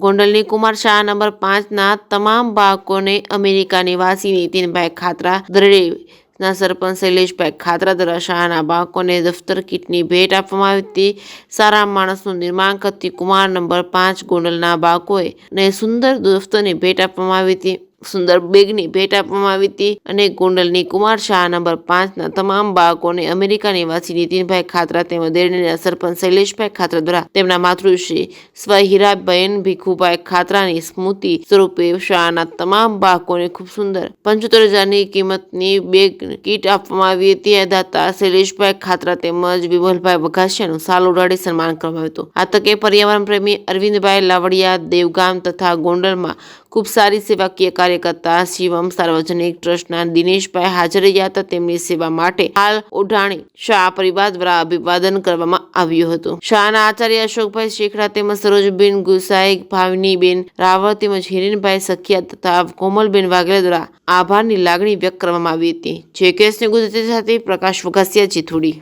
ગોંડલની કુમાર શાળા નંબર 5ના તમામ બાળકોને અમેરિકા નિવાસી નીતિનભાઈ ખાતરા દરેના સરપંચ શૈલેષભાઈ ખાતરા દ્વારા શાળાના બાળકોને દફતર કીટની ભેટ આપવામાં આવી હતી. સારા માણસનું નિર્માણ કરતી કુમાર નંબર 5 ગોંડલના બાળકોએ ને સુંદર દફતરની ભેટ આપવામાં આવી હતી. સુંદર બેગની ભેટ આપવામાં આવી હતી અને ગોંડલની કુમાર શાળા નંબર 5ના તમામ બાળકોને અમેરિકા નિવાસી નીતિનભાઈ ખાતરા તેમજ દેરણીના સરપંચ શૈલેષભાઈ ખાતરા દ્વારા તેમના માતૃશ્રી સ્વ હીરાબેન ભીખુભાઈ ખાતરાની સ્મૃતિ સ્વરૂપે શાળાના તમામ બાળકોને ખૂબ સુંદર 75,000ની કિંમતની બેગ કીટ આપવામાં આવી હતી. દાતા શૈલેષભાઈ ખાતરા તેમજ વિમલભાઈ વઘાસિયાનું સાલ ઉડાડી સન્માન કરવામાં આવ્યું હતું. આ તકે પર્યાવરણ પ્રેમી અરવિંદભાઈ લાવડિયા દેવગામ તથા ગોંડલમાં ખૂબ સારી સેવાકીય કાર્યકર્તા શિવમ સાર્વજનિક ટ્રસ્ટના દિનેશભાઈ હાજર રહ્યા હતા. તેમની સેવા માટે હાલ ઓઢાણી શાહ પરિવાર દ્વારા અભિવાદન કરવામાં આવ્યું હતું. શાળાના આચાર્ય અશોકભાઈ શેખડા તેમજ સરોજબેન ગુસાઈ, ભાવનીબેન રાવળ તેમજ હિરેનભાઈ સખિયા તથા કોમલબેન વાઘેલા દ્વારા આભારની લાગણી વ્યક્ત કરવામાં આવી હતી. જે કેસને ગુજરાતી સાથે પ્રકાશ વઘાસિયા, જીથુડી.